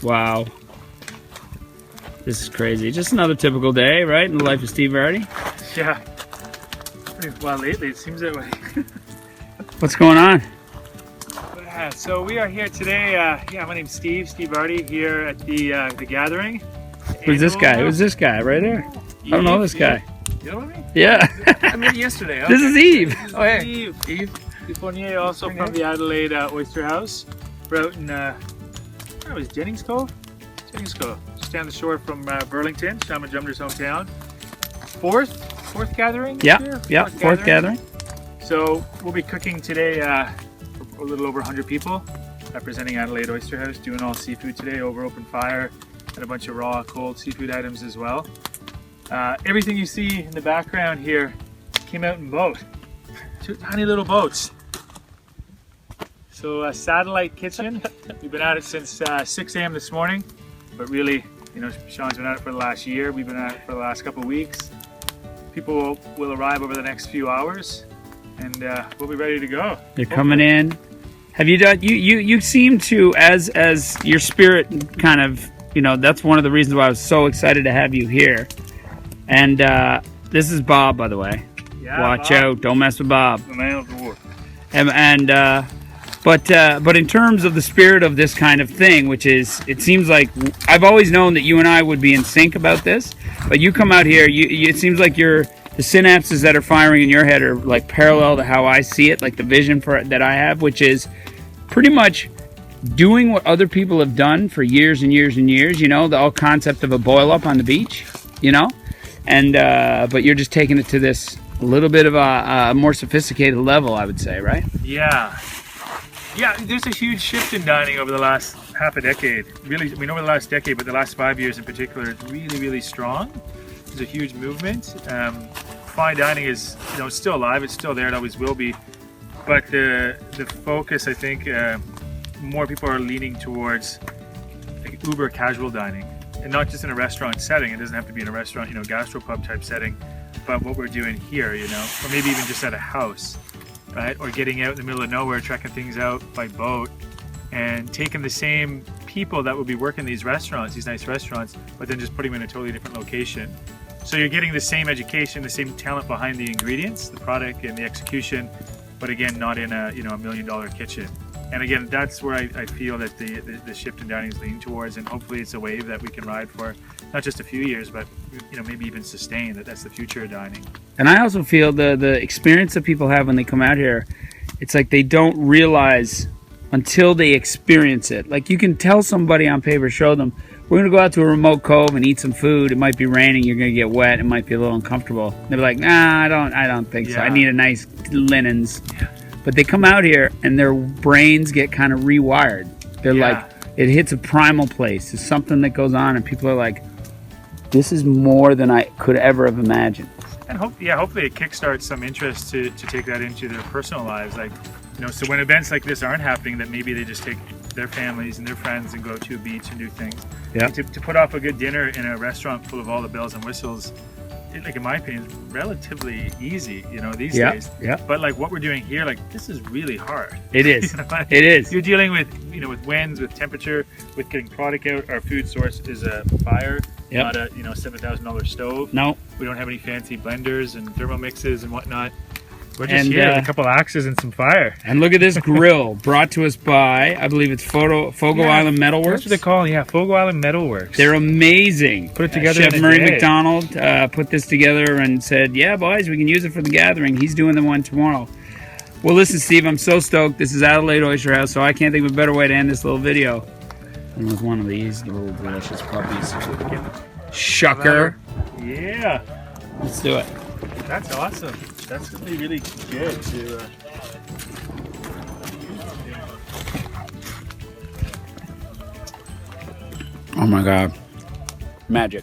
Wow. This is crazy. Just another typical day, right, in the life of Steve Vardy? Yeah. Pretty well lately, it seems that way. What's going on? So we are here today. My name's Steve Vardy, here at the gathering. Who's this guy? Who's this guy right here? I don't know this guy. You know me? Yeah. I met yesterday. This is Eve. Oh, hey. Eve Fournier, also from the Adelaide Oyster House. We're out in, it was Jennings Cove? Jennings Cove, just down the shore from Burlington, Shaman Jumder's hometown. Fourth gathering? Yeah, fourth gathering. So we'll be cooking today for a little over 100 people, representing Adelaide Oyster House, doing all seafood today over open fire, and a bunch of raw, cold seafood items as well. Everything you see in the background here came out in boat. 2 tiny little boats. So a satellite kitchen. We've been at it since 6 a.m. this morning, but really, you know, Sean's been at it for the last year. We've been at it for the last couple of weeks. People will arrive over the next few hours, and we'll be ready to go. They're coming in. Have you done? You seem to, as your spirit kind of, you know, that's one of the reasons why I was so excited to have you here. And this is Bob, by the way. Yeah, Watch Bob. out! Don't mess with Bob. The man of the war. But in terms of the spirit of this kind of thing, which is, it seems like I've always known that you and I would be in sync about this. But you come out here, it seems like the synapses that are firing in your head are like parallel to how I see it, like the vision that I have, which is pretty much doing what other people have done for years and years and years. You know, the whole concept of a boil up on the beach. You know, and but you're just taking it to this little bit of a more sophisticated level, I would say, right? Yeah, there's a huge shift in dining over the last half a decade. Really, I mean, over the last decade, but the last 5 years in particular, it's really, really strong. There's a huge movement. Fine dining is, you know, it's still alive. It's still there. It always will be. But the focus, I think, more people are leaning towards like uber casual dining, and not just in a restaurant setting. It doesn't have to be in a restaurant, you know, gastropub type setting. But what we're doing here, you know, or maybe even just at a house. Right? Or getting out in the middle of nowhere, trekking things out by boat, and taking the same people that would be working these restaurants, these nice restaurants, but then just putting them in a totally different location. So you're getting the same education, the same talent behind the ingredients, the product, and the execution, but again, not in a, you know, $1 million kitchen. And again, that's where I feel that the shift in dining is leaning towards, and hopefully it's a wave that we can ride for not just a few years, but, you know, maybe even sustain. That's the future of dining. And I also feel the experience that people have when they come out here, it's like they don't realize until they experience it. Like, you can tell somebody on paper, show them, we're going to go out to a remote cove and eat some food. It might be raining. You're going to get wet. It might be a little uncomfortable. They're like, nah, I don't think so. I need a nice linens. Yeah. But they come out here and their brains get kind of rewired. They're like, it hits a primal place. It's something that goes on, and people are like, this is more than I could ever have imagined. And hopefully it kickstarts some interest to take that into their personal lives. Like, you know, so when events like this aren't happening, that maybe they just take their families and their friends and go to a beach and do things. Yeah. To put off a good dinner in a restaurant full of all the bells and whistles, like, in my opinion, is relatively easy, you know, these days. Yeah. But like what we're doing here, like, this is really hard. It is. You know, It is. You're dealing with, you know, with winds, with temperature, with getting product out. Our food source is a fire, not a, you know, $7,000 stove. No. We don't have any fancy blenders and Thermomixes and whatnot. We're just here with a couple axes and some fire. And look at this grill brought to us by, I believe it's Fogo Island Metalworks. That's what they call it, Fogo Island Metalworks. They're amazing. Put it together Chef in a Murray day. McDonald put this together and said, yeah, boys, we can use it for the gathering. He's doing the one tomorrow. Well, listen, Steve, I'm so stoked. This is Adelaide Oyster House, so I can't think of a better way to end this little video than with one of these little delicious puppies. Shucker. Yeah. Let's do it. That's awesome. That's going to be really good to... Oh my God. Magic.